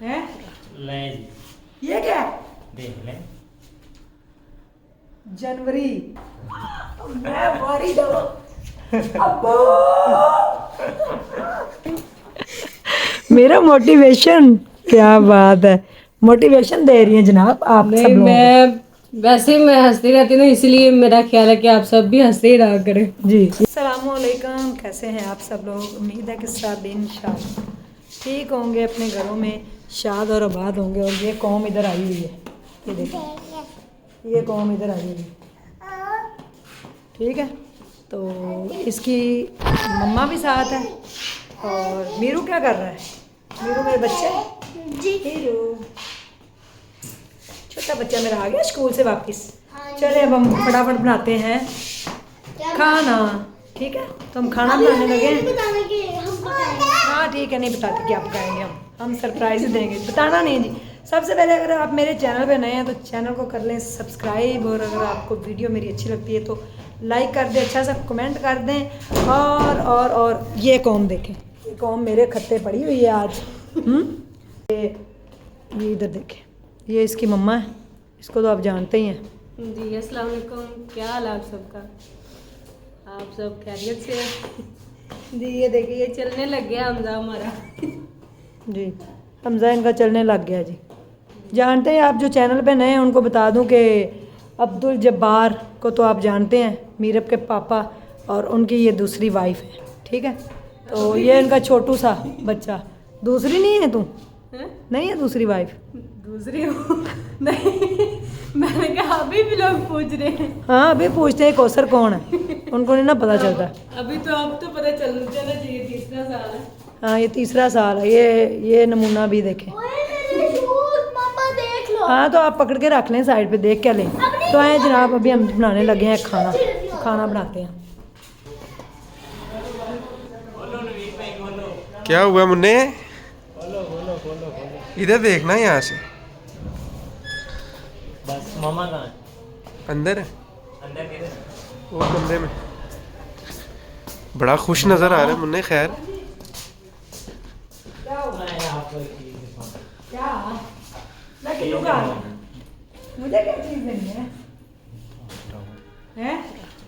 हैं? ले ये क्या है? देख ले। जनवरी। मैं वरीड हूँ। अब्बू। मेरा मोटिवेशन, क्या बात है, मोटिवेशन दे रही है जनाब आप सब नहीं, लोगों को। मैं वैसे ही मैं हंसती रहती हूँ, इसलिए मेरा ख्याल है कि आप सब भी हंसते ही रहा करें। जी अस्सलामुअलैकुम, कैसे हैं आप सब लोग? उम्मीद है कि सब इंशाल्लाह ठीक होंगे, अपने घरों में शाद और आबाद होंगे। और ये कौम इधर आई हुई है, ये देखो, ये कौम इधर आई हुई है, ठीक है। तो इसकी मम्मा भी साथ है। और मीरू क्या कर रहा है? मीरू मेरे बच्चे मीरू छोटा बच्चा मेरा आ गया स्कूल से वापस। चले अब हम फटाफट बनाते हैं खाना, ठीक है। तो हम खाना बनाने लगे हैं। हाँ ठीक है, नहीं बताते क्या पकाएंगे हम सरप्राइज देंगे, बताना नहीं जी। सबसे पहले अगर आप मेरे चैनल पे नए हैं तो चैनल को कर लें सब्सक्राइब, और अगर आपको वीडियो मेरी अच्छी लगती है तो लाइक कर दें, अच्छा सा कमेंट कर दें। और ये कौम देखें, ये कौम मेरे खत्ते पड़ी हुई है आज। ये इधर देखें, ये इसकी मम्मा है, इसको तो आप जानते ही हैं। जी अस्सलाम वालेकुम, क्या हाल है आप सबका? आप सब खैरियत से हैं? जी ये देखिए, ये चलने लग गया हमजा हमारा। जी हमजा इनका चलने लग गया जी। जानते हैं आप जो चैनल पे नए हैं उनको बता दूं कि अब्दुल जब्बार को तो आप जानते हैं, मीरब के पापा, और उनकी ये दूसरी वाइफ है, ठीक है। तो ये इनका छोटू सा बच्चा। दूसरी नहीं है तू? हैं? नहीं है दूसरी वाइफ? दूसरी हूँ नहीं, मैंने कहा अभी भी लोग पूछ रहे हैं। हाँ अभी पूछते हैं कौसर कौन है, उनको नहीं ना पता चलता। अभी तो अब तो पता चलना चाहिए, तीसरा साल है। हाँ ये तीसरा साल है। ये नमूना भी देखें। हाँ तो आप पकड़ के रख लें साइड पे, देख क्या लें। तो आए जनाब, अभी हम बनाने लगे हैं खाना, खाना बनाते हैं। क्या हुआ मुन्ने? इधर देखना, यहाँ से बस मामा कहाँ है? अंदर है, अंदर किधर? वो कमरे में। बड़ा खुश नजर आ रहा है मुन्ने। खैर मैं आपको एक चीज़ दिखाऊं। क्या? मैं किलो का मुझे क्या चीज देनी है? हैं?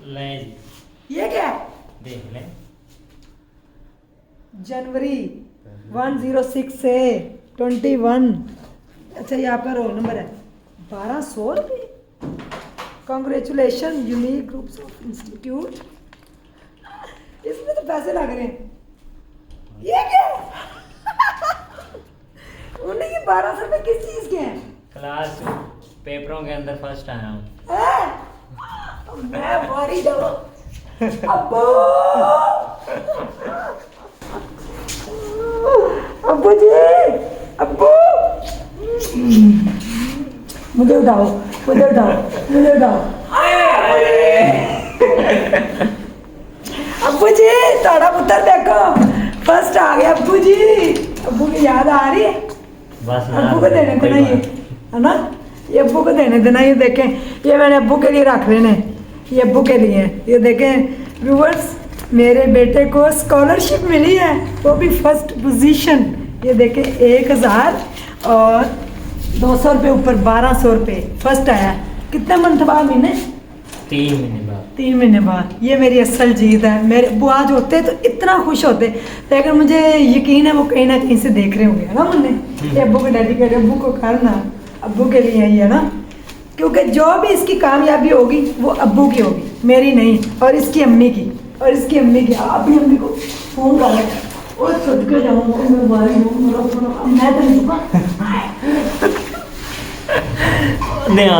ले ये क्या है? देख ले। जनवरी 106 से 21। अच्छा ये आपका रोल नंबर है। 1200 रुपये। Congratulation unique groups of institute. इसमें तो पैसे लग रहे हैं। ये क्या है? उन्हें ये 1200 रुपये किस चीज़ के हैं? क्लास पेपरों के अंदर फर्स्ट आया हूँ। हैं? मैं वरीड हूँ। अब्बू। अब्बू जी, अब्बू। मुझे उठाओ, मुझे उठाओ, मुझे उठाओ। अब्बू जी थोड़ा पुत्र देखो, फर्स्ट आ गया अब्बू जी। अब्बू की याद आ रही है? बस अब्बू को देने देना ये, है ना? ये अब्बू को देने देना। ये देखें, ये मैंने अब्बू के लिए रख लेने, ये अब्बू के लिए हैं। ये देखें व्यूअर्स, मेरे बेटे को स्कॉलरशिप मिली है, वो भी फर्स्ट पोजीशन। ये देखें 1000 और 200 रुपये ऊपर 1200 रुपये फर्स्ट आया। कितने मंथ बाद? महीने 3 महीने बाद। 3 महीने बाद। ये मेरी असल जीत है। मेरे अब्बू आज होते तो इतना खुश होते, लेकिन मुझे यकीन है वो कहीं ना कहीं से देख रहे होंगे, है ना मुन्ने? ये अब्बू को डेडिकेट, अब्बू को करना, अब्बू के लिए ही है ना, क्योंकि जो भी इसकी कामयाबी होगी वो अब्बू की होगी, मेरी नहीं। और इसकी अम्मी की, और इसकी अम्मी की। आप भी अम्मी को फोन कर लें। और छुट के जाऊँगा मैं बारी हूँ, मैं तो नहीं छुपा। नहीं नहीं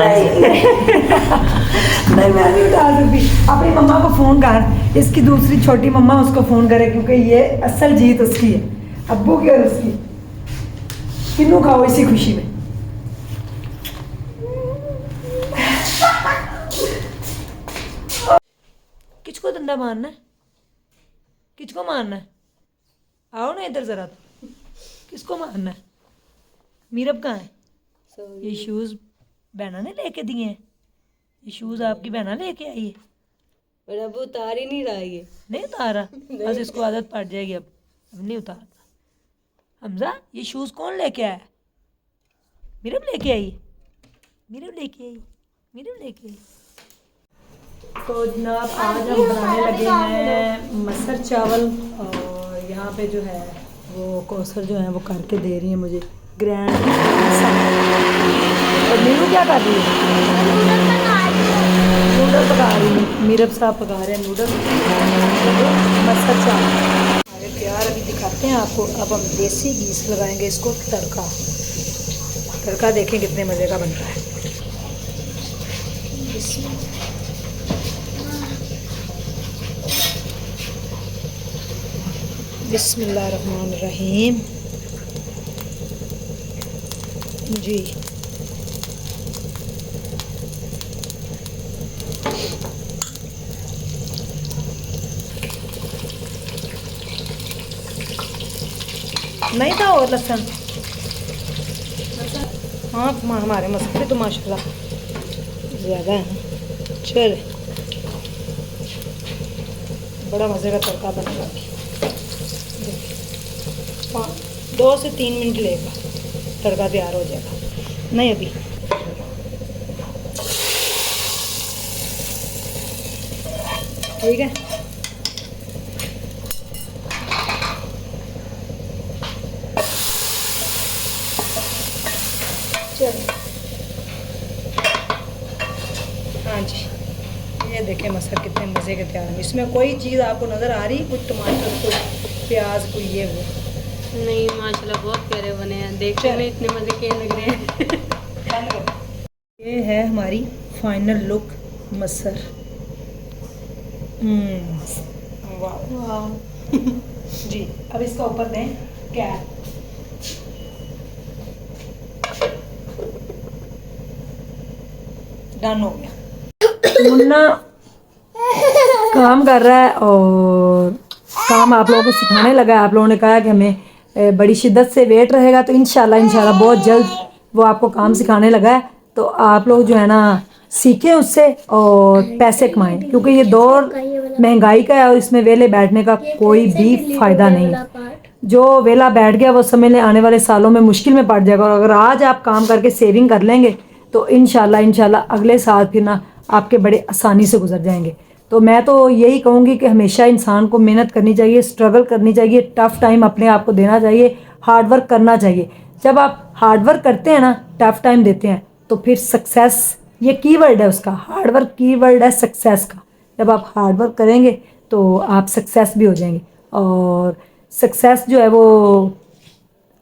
मैं नहीं उठा सकती। अपनी मम्मा को फ़ोन कर, इसकी दूसरी छोटी मम्मा उसको फ़ोन करे, क्योंकि ये असल जीत उसकी है, अब्बू की और उसकी। किन्नू खाओ इसी खुशी में। किसको धंधा मारना है? किसको मारना है? आओ ना इधर ज़रा। तो किसको मारना है? मीरब कहाँ है? ये शूज़ बहना ने लेके दिए हैं। ये शूज़ आपकी बहना लेके आई है? पर अब उतार ही नहीं रहा ये। नहीं उतारा? बस इसको आदत पड़ जाएगी अब नहीं उतारता। हमजा ये शूज़ कौन लेके आया? मीरब लेके आई, मीरब लेके आई, मीरब लेके आई। तो जनाब आज हम बनाने लगे हैं मसर चावल, और यहाँ पे जो है वो कौसर जो है वो करके दे रही है मुझे ग्रैंड। और मीरू क्या कर रही है? नूडल पका रही है। मीरब साहब पका रहे हैं नूडल, मसर चावल हमारे तैयार। अभी दिखाते हैं आपको। अब हम देसी घी लगाएंगे इसको तड़का। तड़का देखें कितने मज़े का बन रहा है। बिस्मिल्लाहिर्रहमानिर्रहीम जी। नहीं था और लहसुन? हाँ हमारे मसाले तो माशाल्लाह ज़्यादा हैं। चल बड़ा मज़े का तड़का बनेगा। 2 से 3 मिनट लेगा, तड़का तैयार हो जाएगा। नहीं अभी ठीक है। चलो हाँ जी, ये देखें मसर कितने मज़े के तैयार हैं। इसमें कोई चीज़ आपको नज़र आ रही? कुछ टमाटर, कोई प्याज, कोई ये वो नहीं, माशाल्लाह बहुत प्यारे बने हैं, देखने में इतने मज़े के लग रहे हैं। ये है हमारी फाइनल लुक मसर। वाह जी। अब इसका ऊपर दें कैप। डन हो गया। मुन्ना काम कर रहा है और काम आप लोगों को सिखाने लगा है। आप लोगों ने कहा कि हमें बड़ी शिद्दत से वेट रहेगा, तो इंशाल्लाह बहुत जल्द वो आपको काम सिखाने लगा है। तो आप लोग जो है ना सीखें उससे और पैसे कमाएं, क्योंकि ये दौर महंगाई का है और इसमें वेले बैठने का कोई भी फ़ायदा नहीं है। जो वेला बैठ गया वो समझ लें आने वाले सालों में मुश्किल में पड़ जाएगा। और अगर आज आप काम करके सेविंग कर लेंगे तो इंशाल्लाह अगले साल फिर ना आपके बड़े आसानी से गुजर जाएंगे। तो मैं तो यही कहूँगी कि हमेशा इंसान को मेहनत करनी चाहिए, स्ट्रगल करनी चाहिए, टफ़ टाइम अपने आप को देना चाहिए, हार्ड वर्क करना चाहिए। जब आप हार्ड वर्क करते हैं ना, टफ़ टाइम देते हैं, तो फिर सक्सेस, ये कीवर्ड है उसका, हार्ड वर्क कीवर्ड है सक्सेस का। जब आप हार्ड वर्क करेंगे तो आप सक्सेस भी हो जाएंगे। और सक्सेस जो है वो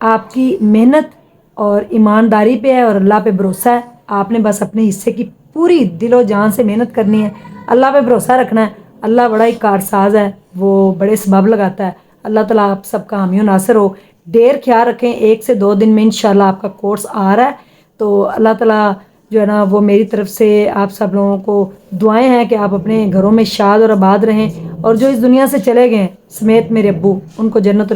आपकी मेहनत और ईमानदारी पे है और अल्लाह पे भरोसा है। आपने बस अपने हिस्से की पूरी दिलो जान से मेहनत करनी है, अल्लाह पे भरोसा रखना है। अल्लाह बड़ा ही कारसाज है, वो बड़े सबब लगाता है। अल्लाह ताला आप सबका हामी और नासिर हो। ढेर ख्याल रखें, 1 से 2 दिन में इंशाल्लाह आपका कोर्स आ रहा है। तो अल्लाह ताला जो है ना वो मेरी तरफ से आप सब लोगों को दुआएं हैं कि आप अपने घरों में शाद और आबाद रहें। और जो इस दुनिया से चले गए समेत मेरे अब्बू, उनको जन्नत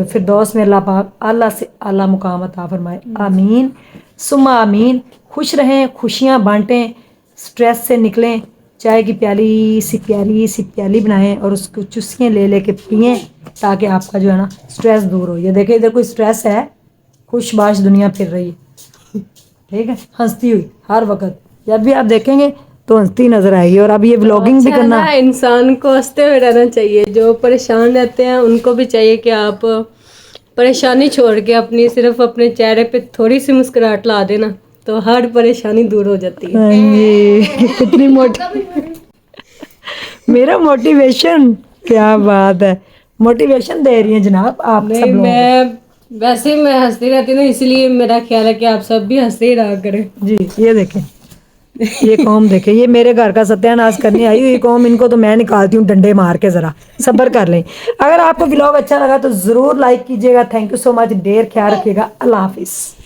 फिरदौस में अल्लाह पाक आला से आला मुकाम अता फरमाए। आमीन सुम्मा आमीन। खुश रहें, खुशियाँ बांटें, स्ट्रेस से निकलें। चाय की प्याली सी प्यारी सी प्याली बनाएं और उसको चुस्कियाँ ले लेके पिएं, ताकि आपका जो है ना स्ट्रेस दूर हो। ये देखें इधर कोई स्ट्रेस है, खुशबाश दुनिया फिर रही है, ठीक है, हंसती हुई हर वक्त। जब भी आप देखेंगे तो हंसती नजर आएगी। और अब ये व्लॉगिंग भी करना, इंसान को हंसते हुए रहना चाहिए। जो परेशान रहते हैं उनको भी चाहिए कि आप परेशानी छोड़ के अपनी सिर्फ अपने चेहरे पे थोड़ी सी मुस्कुराहट ला देना, तो हर परेशानी दूर हो जाती है। ये कितनी मोटी मेरा मोटिवेशन, क्या बात है, मोटिवेशन दे रही है जनाब आप सब लोग। मैं वैसे मैं हंसती रहती हूँ, इसलिए मेरा ख्याल है कि आप सब भी हंसते ही रहा करें। जी ये देखें, ये कौम देखें, ये मेरे घर का सत्यानाश करने आई हुई कौम, इनको तो मैं निकालती हूँ डंडे मार के। ज़रा सब्र कर लें। अगर आपको व्लॉग अच्छा लगा तो ज़रूर लाइक कीजिएगा। Thank you so much. ढेर ख्याल रखिएगा। अल्लाह हाफिज़।